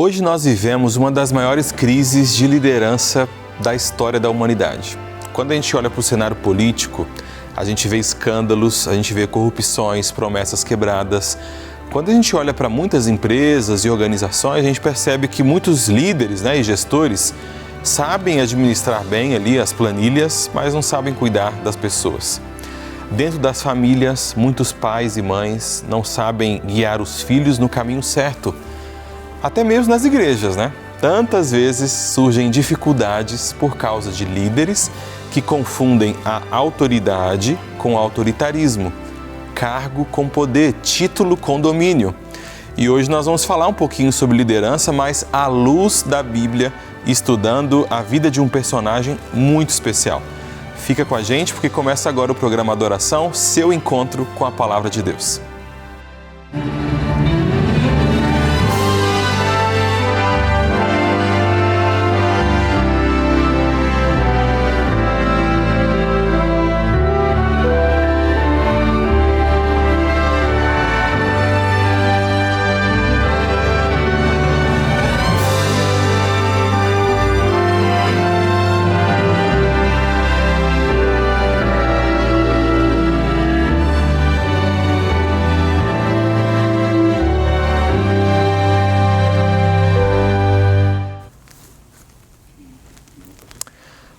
Hoje nós vivemos uma das maiores crises de liderança da história da humanidade. Quando a gente olha para o cenário político, a gente vê escândalos, a gente vê corrupções, promessas quebradas. Quando a gente olha para muitas empresas e organizações, a gente percebe que muitos líderes, e gestores sabem administrar bem ali as planilhas, mas não sabem cuidar das pessoas. Dentro das famílias, muitos pais e mães não sabem guiar os filhos no caminho certo. Até mesmo nas igrejas, Tantas vezes surgem dificuldades por causa de líderes que confundem a autoridade com autoritarismo, cargo com poder, título com domínio. E hoje nós vamos falar um pouquinho sobre liderança, mas à luz da Bíblia, estudando a vida de um personagem muito especial. Fica com a gente porque começa agora o programa Adoração, seu encontro com a Palavra de Deus.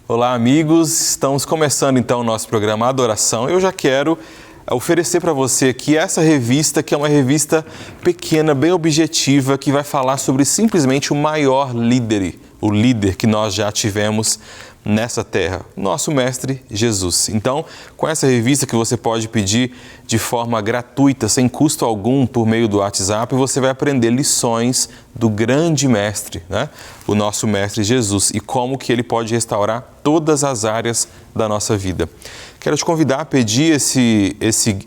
Olá amigos, estamos começando então o nosso programa Adoração. Eu já quero oferecer para você aqui essa revista, que é uma revista pequena, bem objetiva, que vai falar sobre simplesmente o maior líder, o líder que nós já tivemos nessa terra, nosso Mestre Jesus. Então, com essa revista que você pode pedir de forma gratuita, sem custo algum, por meio do WhatsApp, você vai aprender lições do grande Mestre, o nosso Mestre Jesus, e como que ele pode restaurar todas as áreas da nossa vida. Quero te convidar a pedir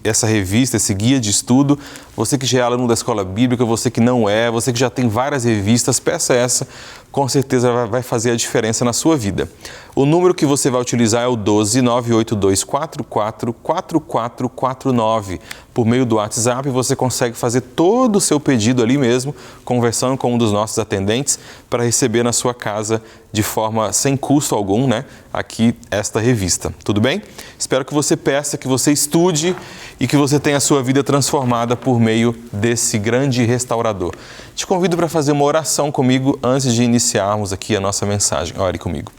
essa revista, esse guia de estudo. Você que já é aluno da Escola Bíblica, você que não é, você que já tem várias revistas, peça essa, com certeza vai fazer a diferença na sua vida. O número que você vai utilizar é o 12 98244 4449. Por meio do WhatsApp, você consegue fazer todo o seu pedido ali mesmo, conversando com um dos nossos atendentes, para receber na sua casa de forma sem custo algum, aqui esta revista. Tudo bem? Espero que você peça, que você estude e que você tenha a sua vida transformada por meio desse grande restaurador. Te convido para fazer uma oração comigo antes de iniciarmos aqui a nossa mensagem. Ore comigo.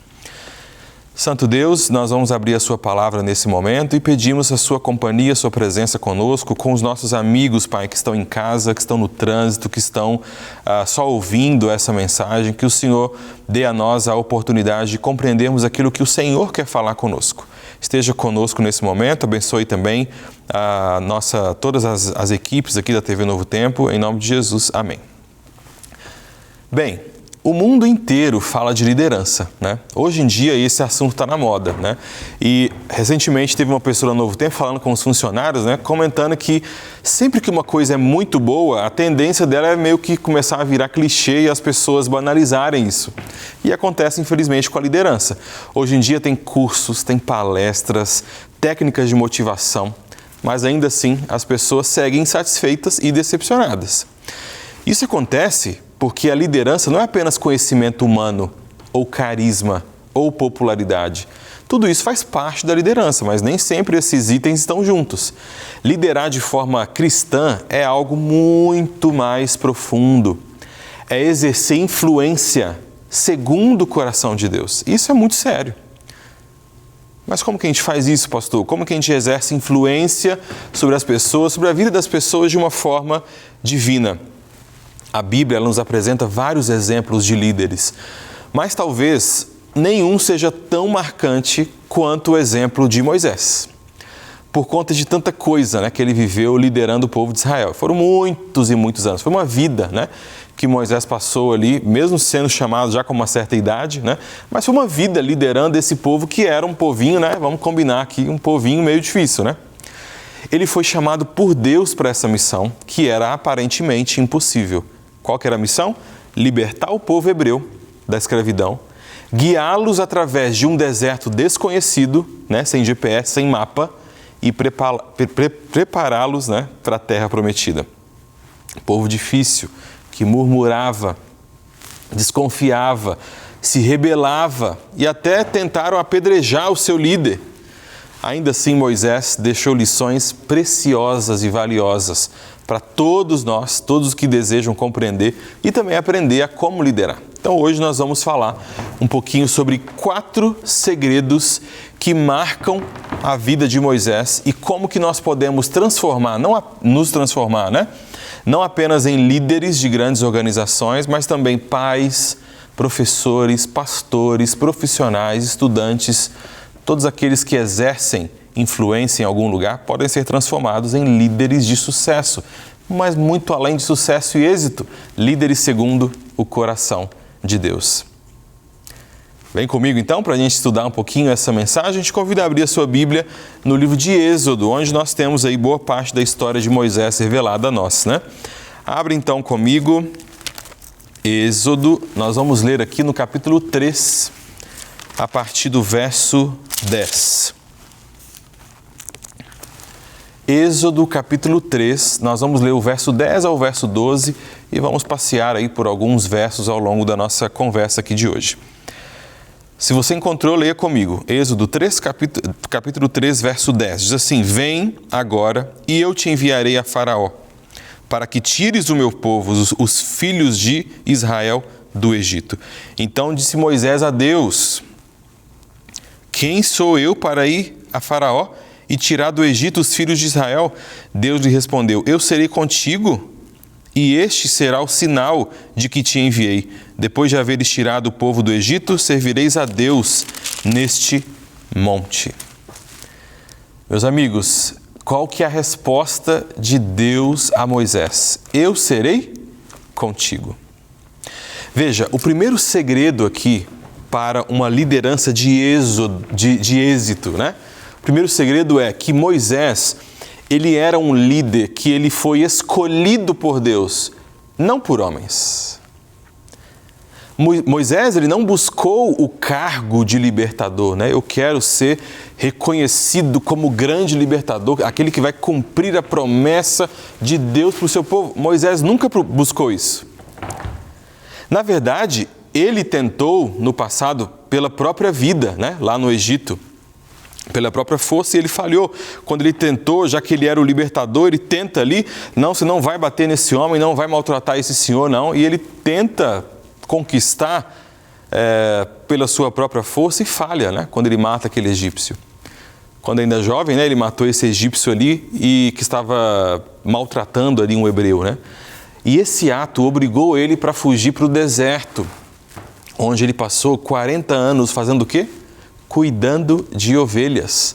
Santo Deus, nós vamos abrir a sua palavra nesse momento e pedimos a sua companhia, a sua presença conosco, com os nossos amigos, Pai, que estão em casa, que estão no trânsito, que estão só ouvindo essa mensagem, que o Senhor dê a nós a oportunidade de compreendermos aquilo que o Senhor quer falar conosco. Esteja conosco nesse momento, abençoe também todas as equipes aqui da TV Novo Tempo, em nome de Jesus. Amém. Bem, o mundo inteiro fala de liderança, Hoje em dia esse assunto está na moda, E recentemente teve uma pessoa no Novo Tempo falando com os funcionários, comentando que sempre que uma coisa é muito boa, a tendência dela é meio que começar a virar clichê e as pessoas banalizarem isso. E acontece infelizmente com a liderança. Hoje em dia tem cursos, tem palestras, técnicas de motivação, mas ainda assim as pessoas seguem insatisfeitas e decepcionadas. Isso acontece porque a liderança não é apenas conhecimento humano, ou carisma, ou popularidade. Tudo isso faz parte da liderança, mas nem sempre esses itens estão juntos. Liderar de forma cristã é algo muito mais profundo. É exercer influência segundo o coração de Deus. Isso é muito sério. Mas como que a gente faz isso, pastor? Como que a gente exerce influência sobre as pessoas, sobre a vida das pessoas de uma forma divina? A Bíblia nos apresenta vários exemplos de líderes, mas talvez nenhum seja tão marcante quanto o exemplo de Moisés. Por conta de tanta coisa que ele viveu liderando o povo de Israel. Foram muitos e muitos anos. Foi uma vida que Moisés passou ali, mesmo sendo chamado já com uma certa idade, mas foi uma vida liderando esse povo que era um povinho, vamos combinar aqui, um povinho meio difícil, Ele foi chamado por Deus para essa missão, que era aparentemente impossível. Qual que era a missão? Libertar o povo hebreu da escravidão, guiá-los através de um deserto desconhecido, sem GPS, sem mapa, e prepará-los para a terra prometida. Povo difícil, que murmurava, desconfiava, se rebelava e até tentaram apedrejar o seu líder. Ainda assim, Moisés deixou lições preciosas e valiosas para todos nós, todos os que desejam compreender e também aprender a como liderar. Então, hoje nós vamos falar um pouquinho sobre 4 segredos que marcam a vida de Moisés e como que nós podemos transformar, nos transformar, né? Não apenas em líderes de grandes organizações, mas também pais, professores, pastores, profissionais, estudantes, todos aqueles que exercem influência em algum lugar podem ser transformados em líderes de sucesso, mas muito além de sucesso e êxito, líderes segundo o coração de Deus. Vem comigo então para a gente estudar um pouquinho essa mensagem. Eu te convido a abrir a sua Bíblia no livro de Êxodo, onde nós temos aí boa parte da história de Moisés revelada a nós, né? Abre então comigo Êxodo, nós vamos ler aqui no capítulo 3, a partir do verso 10. Êxodo capítulo 3, nós vamos ler o verso 10 ao verso 12 e vamos passear aí por alguns versos ao longo da nossa conversa aqui de hoje. Se você encontrou, leia comigo. Êxodo 3, capítulo 3, verso 10. Diz assim: Vem agora e eu te enviarei a Faraó, para que tires o meu povo, os filhos de Israel, do Egito. Então disse Moisés a Deus: Quem sou eu para ir a Faraó e tirar do Egito os filhos de Israel? Deus lhe respondeu: Eu serei contigo, e este será o sinal de que te enviei. Depois de haveres tirado o povo do Egito, servireis a Deus neste monte. Meus amigos, qual que é a resposta de Deus a Moisés? Eu serei contigo. Veja, o primeiro segredo aqui para uma liderança de êxito, né? O primeiro segredo é que Moisés, ele era um líder que ele foi escolhido por Deus, não por homens. Moisés, ele não buscou o cargo de libertador, né? Eu quero ser reconhecido como grande libertador, aquele que vai cumprir a promessa de Deus para o seu povo. Moisés nunca buscou isso. Na verdade, ele tentou no passado pela própria vida, né? Lá no Egito, pela própria força, e ele falhou. Quando ele tentou, já que ele era o libertador, ele tenta ali, não, você não vai bater nesse homem, não vai maltratar esse senhor, não. E ele tenta conquistar pela sua própria força e falha, né? Quando ele mata aquele egípcio. Quando ainda jovem, né? Ele matou esse egípcio ali e que estava maltratando ali um hebreu, né? E esse ato obrigou ele para fugir para o deserto, onde ele passou 40 anos fazendo o quê? Cuidando de ovelhas.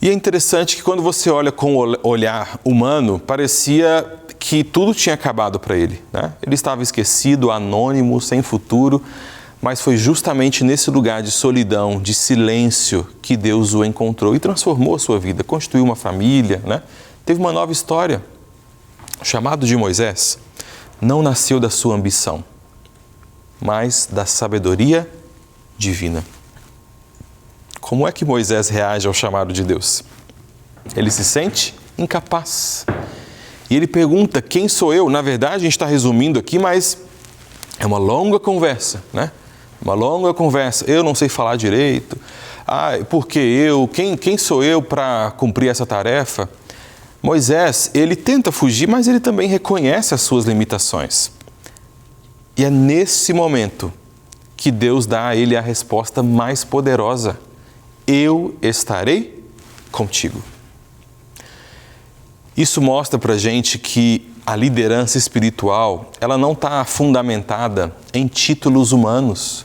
E é interessante que quando você olha com o olhar humano, parecia que tudo tinha acabado para ele, né? Ele estava esquecido, anônimo, sem futuro, mas foi justamente nesse lugar de solidão, de silêncio, que Deus o encontrou e transformou a sua vida, constituiu uma família, né? Teve uma nova história. O chamado de Moisés não nasceu da sua ambição, mas da sabedoria divina. Como é que Moisés reage ao chamado de Deus? Ele se sente incapaz. E ele pergunta: quem sou eu? Na verdade, a gente está resumindo aqui, mas é uma longa conversa, né? Uma longa conversa. Eu não sei falar direito. Por que eu? Quem sou eu para cumprir essa tarefa? Moisés, ele tenta fugir, mas ele também reconhece as suas limitações. E é nesse momento que Deus dá a ele a resposta mais poderosa: eu estarei contigo. Isso mostra para a gente que a liderança espiritual, ela não está fundamentada em títulos humanos,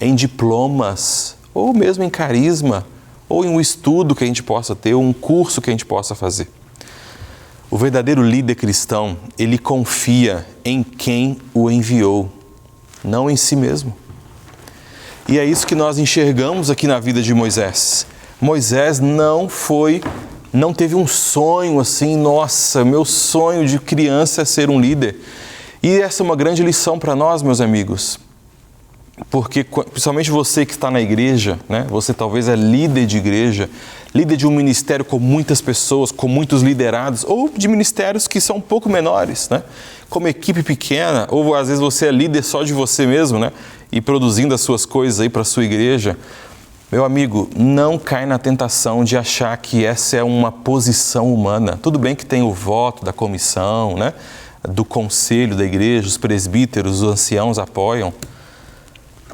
em diplomas, ou mesmo em carisma, ou em um estudo que a gente possa ter, ou um curso que a gente possa fazer. O verdadeiro líder cristão, ele confia em quem o enviou, não em si mesmo. E é isso que nós enxergamos aqui na vida de Moisés. Moisés não teve um sonho assim, nossa, meu sonho de criança é ser um líder. E essa é uma grande lição para nós, meus amigos. porque principalmente você que está na igreja, né? Você talvez é líder de igreja, líder de um ministério com muitas pessoas, com muitos liderados, ou de ministérios que são um pouco menores, né? Como equipe pequena, ou às vezes você é líder só de você mesmo, né? E produzindo as suas coisas aí para a sua igreja. Meu amigo, não cai na tentação de achar que essa é uma posição humana. Tudo bem que tem o voto da comissão, né? Do conselho da igreja, os presbíteros, os anciãos apoiam.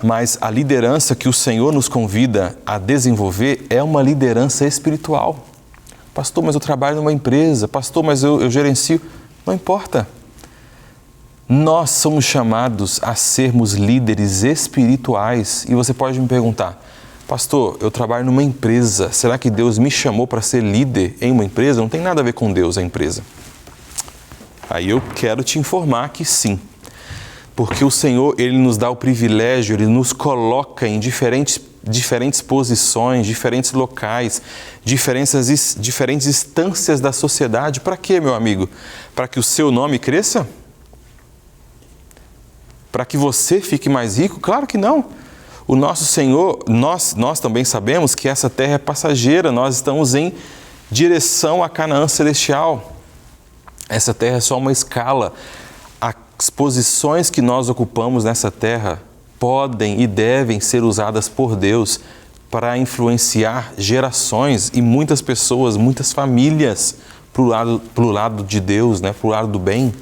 Mas a liderança que o Senhor nos convida a desenvolver é uma liderança espiritual. Pastor, mas eu trabalho numa empresa. Pastor, mas eu gerencio. Não importa. Nós somos chamados a sermos líderes espirituais. E você pode me perguntar, pastor, eu trabalho numa empresa. Será que Deus me chamou para ser líder em uma empresa? Não tem nada a ver com Deus, a empresa. Aí eu quero te informar que sim. Porque o Senhor, Ele nos dá o privilégio, Ele nos coloca em diferentes posições, diferentes locais, diferentes instâncias da sociedade. Para quê, meu amigo? Para que o seu nome cresça? Para que você fique mais rico? Claro que não. O nosso Senhor, nós também sabemos que essa terra é passageira, nós estamos em direção a Canaã celestial. Essa terra é só uma escala. As posições que nós ocupamos nessa terra podem e devem ser usadas por Deus para influenciar gerações e muitas pessoas, muitas famílias para o lado de Deus, né? Para o lado do bem.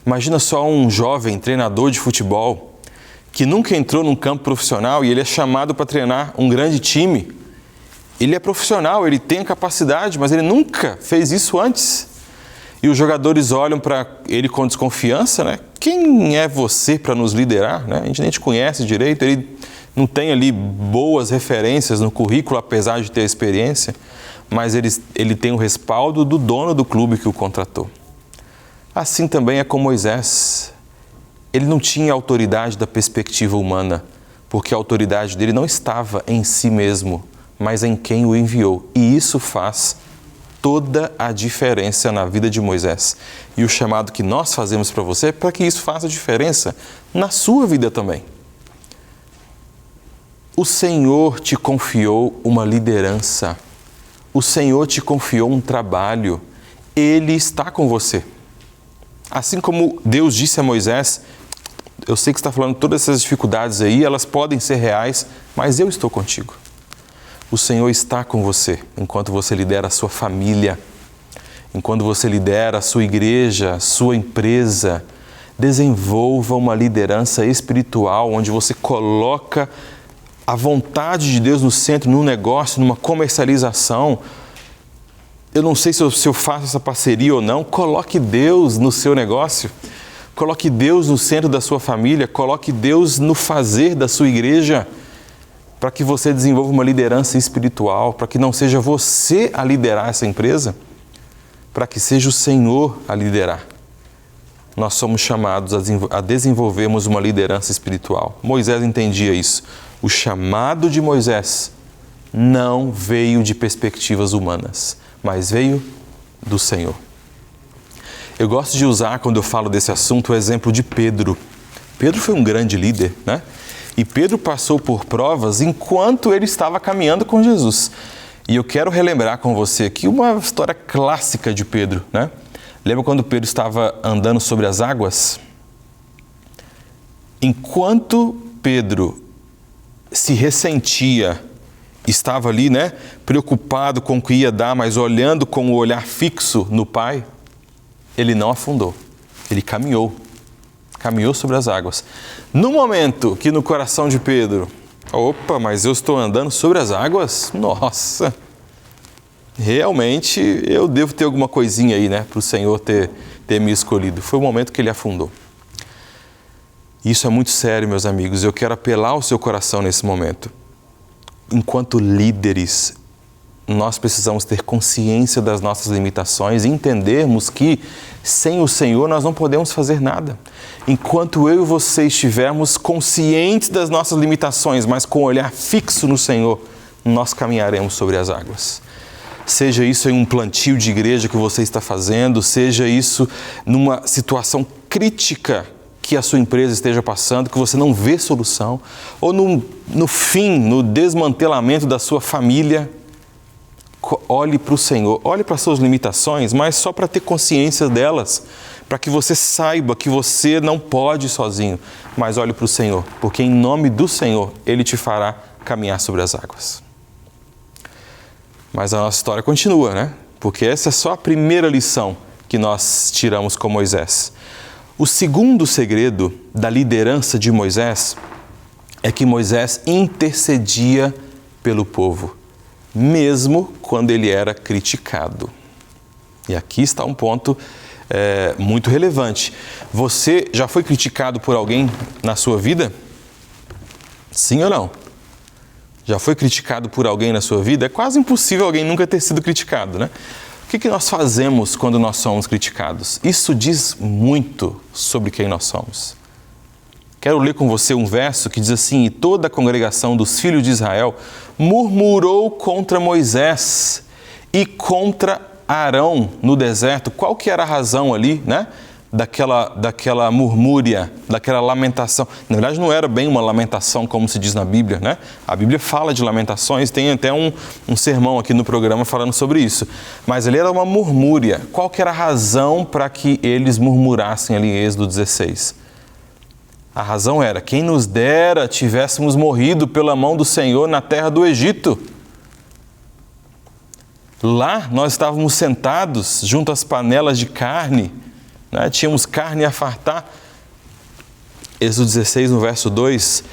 Imagina só um jovem treinador de futebol que nunca entrou num campo profissional e ele é chamado para treinar um grande time. Ele é profissional, ele tem a capacidade, mas ele nunca fez isso antes. E os jogadores olham para ele com desconfiança, né? Quem é você para nos liderar? Né? A gente nem te conhece direito, ele não tem ali boas referências no currículo, apesar de ter experiência, mas ele tem o respaldo do dono do clube que o contratou. Assim também é com Moisés. Ele não tinha autoridade da perspectiva humana, porque a autoridade dele não estava em si mesmo, mas em quem o enviou. E isso faz toda a diferença na vida de Moisés. E o chamado que nós fazemos para você é para que isso faça diferença na sua vida também. O Senhor te confiou uma liderança. O Senhor te confiou um trabalho. Ele está com você. Assim como Deus disse a Moisés, eu sei que você está falando todas essas dificuldades aí, elas podem ser reais, mas eu estou contigo. O Senhor está com você enquanto você lidera a sua família, enquanto você lidera a sua igreja, a sua empresa. Desenvolva uma liderança espiritual onde você coloca a vontade de Deus no centro, num negócio, numa comercialização. Eu não sei se eu faço essa parceria ou não. Coloque Deus no seu negócio, coloque Deus no centro da sua família, coloque Deus no fazer da sua igreja, para que você desenvolva uma liderança espiritual, para que não seja você a liderar essa empresa, para que seja o Senhor a liderar. Nós somos chamados a desenvolvermos uma liderança espiritual. Moisés entendia isso. O chamado de Moisés não veio de perspectivas humanas, mas veio do Senhor. Eu gosto de usar, quando eu falo desse assunto, o exemplo de Pedro. Pedro foi um grande líder, né? E Pedro passou por provas enquanto ele estava caminhando com Jesus. E eu quero relembrar com você aqui uma história clássica de Pedro, né? Lembra quando Pedro estava andando sobre as águas? Enquanto Pedro se ressentia, estava ali, né, preocupado com o que ia dar, mas olhando com o olhar fixo no Pai, ele não afundou, ele caminhou sobre as águas. No momento que no coração de Pedro, opa, mas eu estou andando sobre as águas? Nossa, realmente eu devo ter alguma coisinha aí, né, para o Senhor ter me escolhido. Foi o momento que ele afundou. Isso é muito sério, meus amigos. Eu quero apelar ao seu coração nesse momento. Enquanto líderes, nós precisamos ter consciência das nossas limitações e entendermos que sem o Senhor nós não podemos fazer nada. Enquanto eu e você estivermos conscientes das nossas limitações, mas com o olhar fixo no Senhor, nós caminharemos sobre as águas. Seja isso em um plantio de igreja que você está fazendo, seja isso numa situação crítica que a sua empresa esteja passando, que você não vê solução, ou no fim, no desmantelamento da sua família, olhe para o Senhor, olhe para as suas limitações, mas só para ter consciência delas, para que você saiba que você não pode sozinho, mas olhe para o Senhor, porque em nome do Senhor, Ele te fará caminhar sobre as águas. Mas a nossa história continua, né? Porque essa é só a primeira lição que nós tiramos com Moisés. O segundo segredo da liderança de Moisés é que Moisés intercedia pelo povo, mesmo quando ele era criticado. E aqui está um ponto muito relevante. Você já foi criticado por alguém na sua vida? Sim ou não? Já foi criticado por alguém na sua vida? É quase impossível alguém nunca ter sido criticado, né? O que nós fazemos quando nós somos criticados? Isso diz muito sobre quem nós somos. Quero ler com você um verso que diz assim: e toda a congregação dos filhos de Israel murmurou contra Moisés e contra Arão no deserto. Qual que era a razão ali, né? Daquela murmúria, daquela lamentação. Na verdade, não era bem uma lamentação, como se diz na Bíblia, né? A Bíblia fala de lamentações, tem até um sermão aqui no programa falando sobre isso. Mas ali era uma murmúria. Qual que era a razão para que eles murmurassem ali em Êxodo 16? A razão era: quem nos dera tivéssemos morrido pela mão do Senhor na terra do Egito. Lá nós estávamos sentados junto às panelas de carne, né? Tínhamos carne a fartar. Êxodo 16, no verso 2,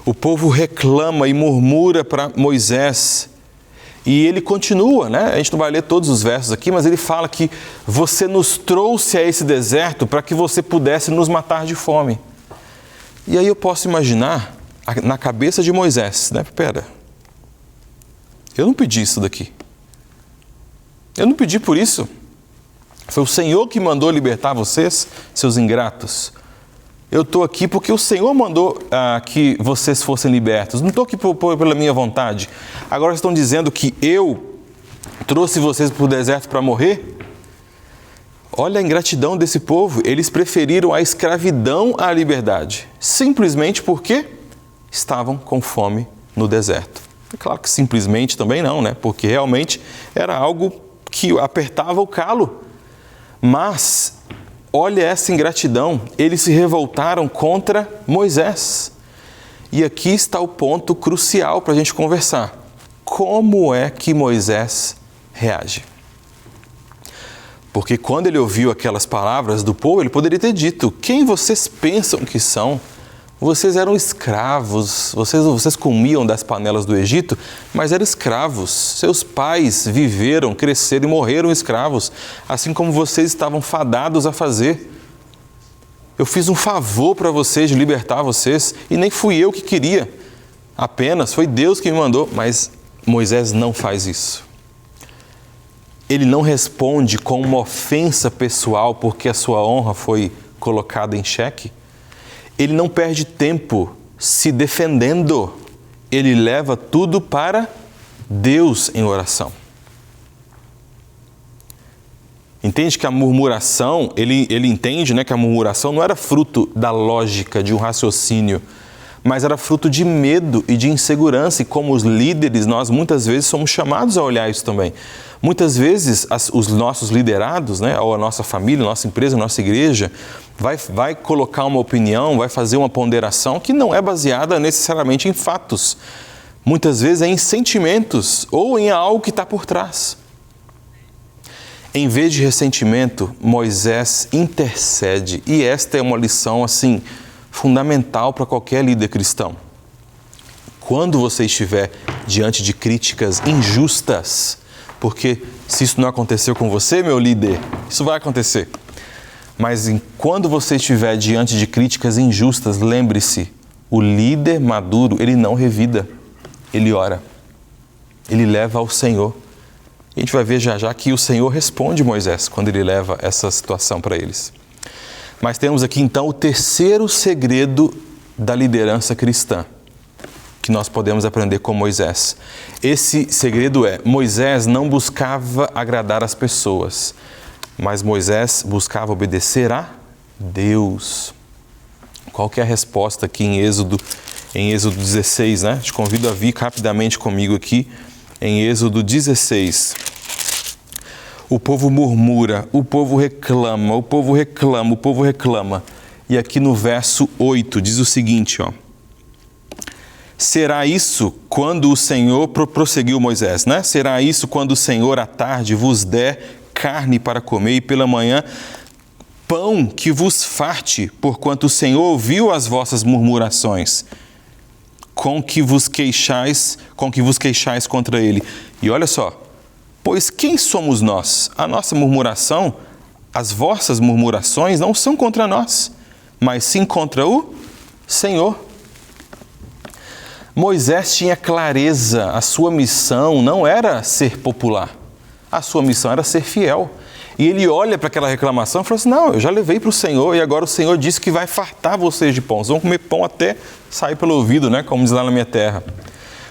o povo reclama e murmura para Moisés. E ele continua, né? A gente não vai ler todos os versos aqui, mas ele fala que você nos trouxe a esse deserto para que você pudesse nos matar de fome. E aí eu posso imaginar na cabeça de Moisés, né? Pera, eu não pedi isso daqui. Eu não pedi por isso. Foi o Senhor que mandou libertar vocês, seus ingratos. Eu estou aqui porque o Senhor mandou que vocês fossem libertos. Não estou aqui pela minha vontade. Agora estão dizendo que eu trouxe vocês para o deserto para morrer? Olha a ingratidão desse povo. Eles preferiram a escravidão à liberdade, simplesmente porque estavam com fome no deserto. É claro que simplesmente também não, né? Porque realmente era algo que apertava o calo. Mas, olha essa ingratidão, eles se revoltaram contra Moisés. E aqui está o ponto crucial para a gente conversar. Como é que Moisés reage? Porque quando ele ouviu aquelas palavras do povo, ele poderia ter dito: quem vocês pensam que são? Vocês eram escravos, vocês comiam das panelas do Egito, mas eram escravos. Seus pais viveram, cresceram e morreram escravos, assim como vocês estavam fadados a fazer. Eu fiz um favor para vocês, de libertar vocês, e nem fui eu que queria, apenas foi Deus que me mandou. Mas Moisés não faz isso. Ele não responde com uma ofensa pessoal porque a sua honra foi colocada em xeque. Ele não perde tempo se defendendo, ele leva tudo para Deus em oração. Entende que a murmuração, ele entende, né, que a murmuração não era fruto da lógica, de um raciocínio, mas era fruto de medo e de insegurança. E como os líderes, nós muitas vezes somos chamados a olhar isso também. Muitas vezes os nossos liderados, né, ou a nossa família, a nossa empresa, a nossa igreja, vai colocar uma opinião, vai fazer uma ponderação que não é baseada necessariamente em fatos. Muitas vezes é em sentimentos ou em algo que está por trás. Em vez de ressentimento, Moisés intercede. E esta é uma lição assim fundamental para qualquer líder cristão. Quando você estiver diante de críticas injustas, porque se isso não aconteceu com você, meu líder, isso vai acontecer. Mas quando você estiver diante de críticas injustas, lembre-se, o líder maduro, ele não revida, ele ora, ele leva ao Senhor. A gente vai ver já que o Senhor responde Moisés quando ele leva essa situação para eles. Mas temos aqui então o terceiro segredo da liderança cristã, que nós podemos aprender com Moisés. Esse segredo é: Moisés não buscava agradar as pessoas, mas Moisés buscava obedecer a Deus. Qual que é a resposta aqui em Êxodo 16, né? Te convido a vir rapidamente comigo aqui em Êxodo 16. O povo murmura, o povo reclama, o povo reclama, o povo reclama. E aqui no verso 8 diz o seguinte, ó. Será isso quando o Senhor, prosseguiu Moisés, né? Será isso quando o Senhor à tarde vos der carne para comer e pela manhã pão que vos farte, porquanto o Senhor ouviu as vossas murmurações, com que vos queixais contra ele. E olha só, pois quem somos nós? A nossa murmuração, as vossas murmurações não são contra nós, mas sim contra o Senhor. Moisés tinha clareza, a sua missão não era ser popular, a sua missão era ser fiel. E ele olha para aquela reclamação e fala assim, não, eu já levei para o Senhor e agora o Senhor disse que vai fartar vocês de pão. Vocês vão comer pão até sair pelo ouvido, né? Como diz lá na minha terra.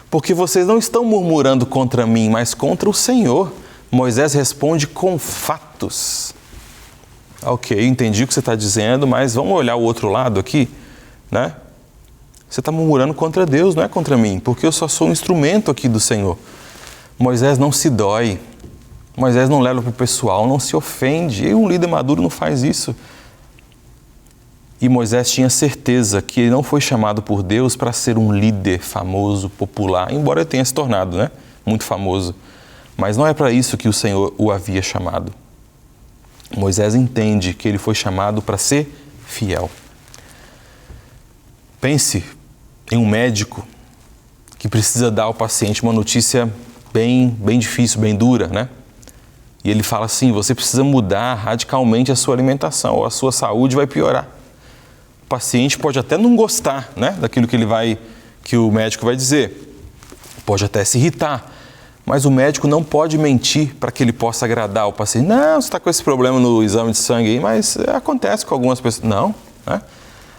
Porque vocês não estão murmurando contra mim, mas contra o Senhor. Moisés responde com fatos. Ok, entendi o que você está dizendo, mas vamos olhar o outro lado aqui, né? Você está murmurando contra Deus, não é contra mim, porque eu só sou um instrumento aqui do Senhor. Moisés não se dói. Moisés não leva para o pessoal, não se ofende. E um líder maduro não faz isso. E Moisés tinha certeza que ele não foi chamado por Deus para ser um líder famoso, popular, embora ele tenha se tornado, né, muito famoso. Mas não é para isso que o Senhor o havia chamado. Moisés entende que ele foi chamado para ser fiel. Pense em um médico que precisa dar ao paciente uma notícia bem difícil, bem dura, né? E ele fala assim, você precisa mudar radicalmente a sua alimentação, ou a sua saúde vai piorar. O paciente pode até não gostar, né, daquilo que o médico vai dizer. Pode até se irritar, mas o médico não pode mentir para que ele possa agradar o paciente. Não, você está com esse problema no exame de sangue aí, mas acontece com algumas pessoas. Não, né?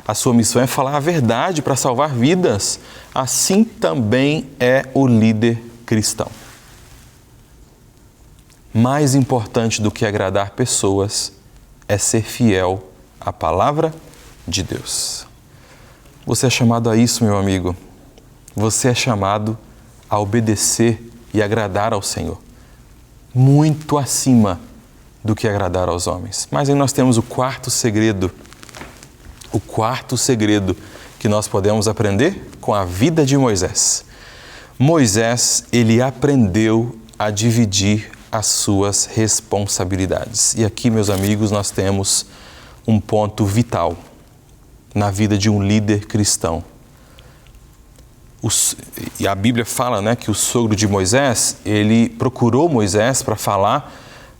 A sua missão é falar a verdade para salvar vidas. Assim também é o líder cristão. Mais importante do que agradar pessoas é ser fiel à palavra de Deus. Você é chamado a isso, meu amigo. Você é chamado a obedecer e agradar ao Senhor. Muito acima do que agradar aos homens. Mas aí nós temos o quarto segredo. O quarto segredo que nós podemos aprender com a vida de Moisés. Moisés, ele aprendeu a dividir as suas responsabilidades. E aqui, meus amigos, nós temos um ponto vital na vida de um líder cristão. E a Bíblia fala, né, que o sogro de Moisés, ele procurou Moisés para falar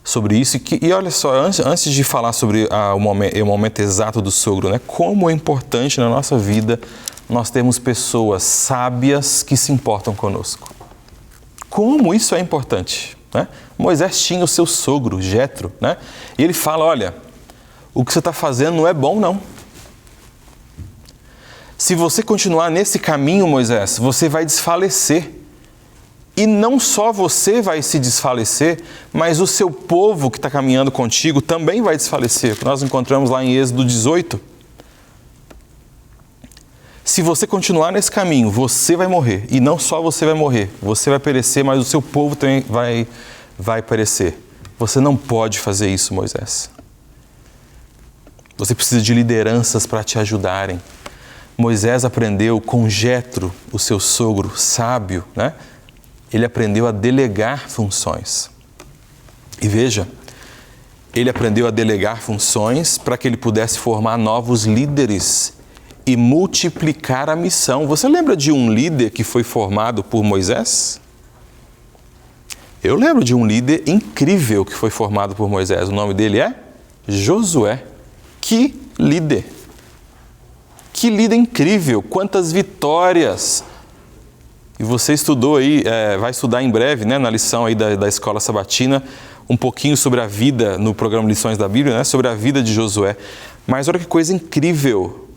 sobre isso. E olha só, antes de falar sobre o momento exato do sogro, né, como é importante na nossa vida nós termos pessoas sábias que se importam conosco. Como isso é importante, né? Moisés tinha o seu sogro, Jetro, né? E ele fala, olha, o que você está fazendo não é bom, não. Se você continuar nesse caminho, Moisés, você vai desfalecer. E não só você vai se desfalecer, mas o seu povo que está caminhando contigo também vai desfalecer, que nós encontramos lá em Êxodo 18. Se você continuar nesse caminho, você vai morrer. E não só você vai morrer, você vai perecer, mas o seu povo também vai perecer. Você não pode fazer isso, Moisés. Você precisa de lideranças para te ajudarem. Moisés aprendeu com Jetro, o seu sogro sábio, né? Ele aprendeu a delegar funções. E veja, ele aprendeu a delegar funções para que ele pudesse formar novos líderes e multiplicar a missão. Você lembra de um líder que foi formado por Moisés? Eu lembro de um líder incrível que foi formado por Moisés. O nome dele é Josué. Que líder! Que líder incrível! Quantas vitórias! E você estudou aí, vai estudar em breve, né, na lição aí da Escola Sabatina, um pouquinho sobre a vida, no programa Lições da Bíblia, né, sobre a vida de Josué. Mas olha que coisa incrível!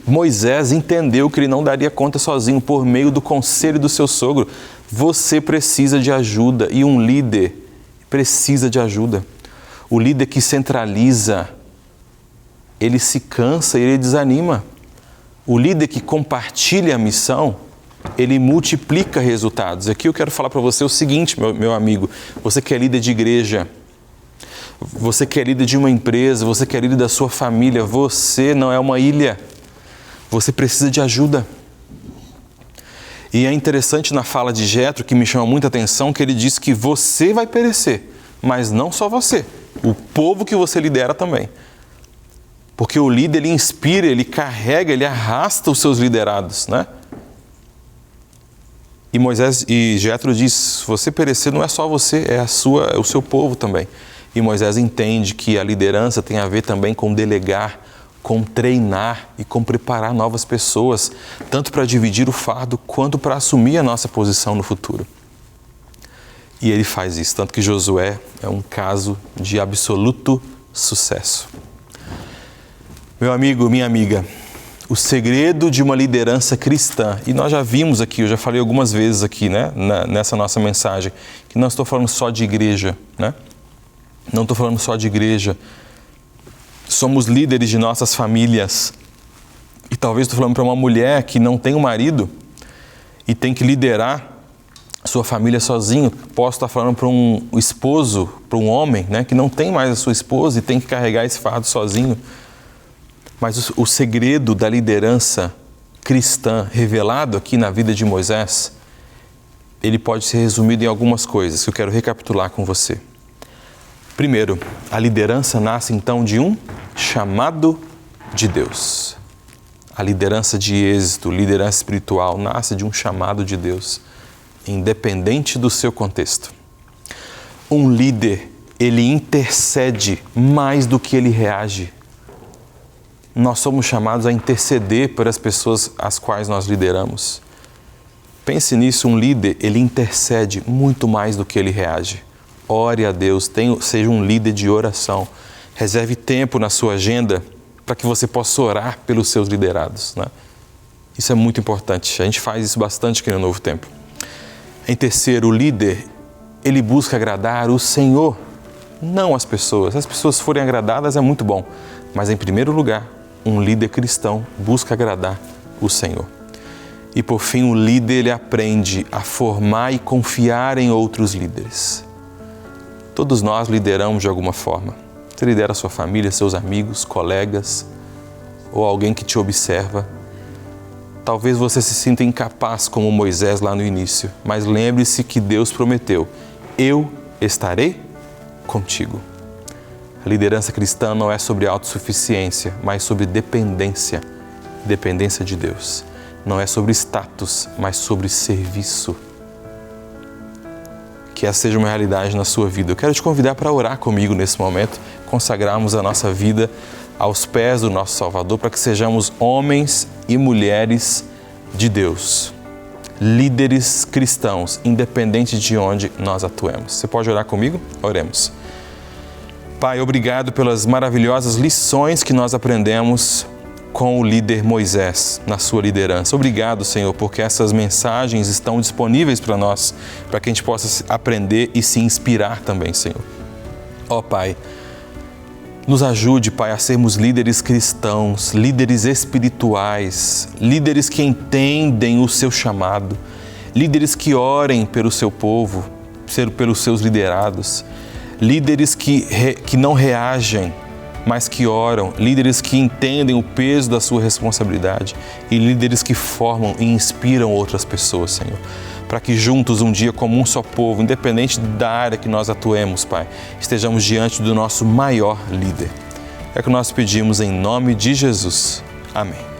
Moisés entendeu que ele não daria conta sozinho por meio do conselho do seu sogro. Você precisa de ajuda e um líder precisa de ajuda. O líder que centraliza ele se cansa e ele desanima. O líder que compartilha a missão, ele multiplica resultados. Aqui eu quero falar para você o seguinte, meu amigo, você que é líder de igreja, você que é líder de uma empresa, você que é líder da sua família, você não é uma ilha, você precisa de ajuda. E é interessante na fala de Jetro, que me chama muita atenção, que ele diz que você vai perecer, mas não só você, o povo que você lidera também. Porque o líder, ele inspira, ele carrega, ele arrasta os seus liderados, né? E Jetro diz, se você perecer, não é só você, é o seu povo também. E Moisés entende que a liderança tem a ver também com delegar, com treinar e com preparar novas pessoas, tanto para dividir o fardo, quanto para assumir a nossa posição no futuro. E ele faz isso, tanto que Josué é um caso de absoluto sucesso. Meu amigo, minha amiga, o segredo de uma liderança cristã, e nós já vimos aqui, eu já falei algumas vezes aqui, né, nessa nossa mensagem, que não estou falando só de igreja, né? Não estou falando só de igreja. Somos líderes de nossas famílias. E talvez estou falando para uma mulher que não tem um marido e tem que liderar sua família sozinho. Posso estar falando para um esposo, para um homem, né, que não tem mais a sua esposa e tem que carregar esse fardo sozinho. Mas o segredo da liderança cristã revelado aqui na vida de Moisés, ele pode ser resumido em algumas coisas que eu quero recapitular com você. Primeiro, a liderança nasce então de um chamado de Deus. A liderança de êxito, liderança espiritual, nasce de um chamado de Deus, independente do seu contexto. Um líder, ele intercede mais do que ele reage. Nós somos chamados a interceder por as pessoas às quais nós lideramos. Pense nisso, um líder, ele intercede muito mais do que ele reage. Ore a Deus, seja um líder de oração. Reserve tempo na sua agenda para que você possa orar pelos seus liderados, né? Isso é muito importante. A gente faz isso bastante aqui no Novo Tempo. Em terceiro, o líder, ele busca agradar o Senhor, não as pessoas. Se as pessoas forem agradadas, é muito bom. Mas, em primeiro lugar, um líder cristão busca agradar o Senhor. E, por fim, o líder, ele aprende a formar e confiar em outros líderes. Todos nós lideramos de alguma forma. Você lidera a sua família, seus amigos, colegas ou alguém que te observa. Talvez você se sinta incapaz como Moisés lá no início, mas lembre-se que Deus prometeu, eu estarei contigo. A liderança cristã não é sobre autossuficiência, mas sobre dependência, dependência de Deus. Não é sobre status, mas sobre serviço. Que essa seja uma realidade na sua vida. Eu quero te convidar para orar comigo nesse momento, consagrarmos a nossa vida aos pés do nosso Salvador, para que sejamos homens e mulheres de Deus, líderes cristãos, independente de onde nós atuemos. Você pode orar comigo? Oremos. Pai, obrigado pelas maravilhosas lições que nós aprendemos com o líder Moisés, na sua liderança. Obrigado, Senhor, porque essas mensagens estão disponíveis para nós, para que a gente possa aprender e se inspirar também, Senhor. Ó Pai, nos ajude, Pai, a sermos líderes cristãos, líderes espirituais, líderes que entendem o seu chamado, líderes que orem pelo seu povo, pelos seus liderados, líderes que não reagem, mas que oram, líderes que entendem o peso da sua responsabilidade e líderes que formam e inspiram outras pessoas, Senhor. Para que juntos, um dia, como um só povo, independente da área que nós atuemos, Pai, estejamos diante do nosso maior líder. É o que nós pedimos em nome de Jesus. Amém.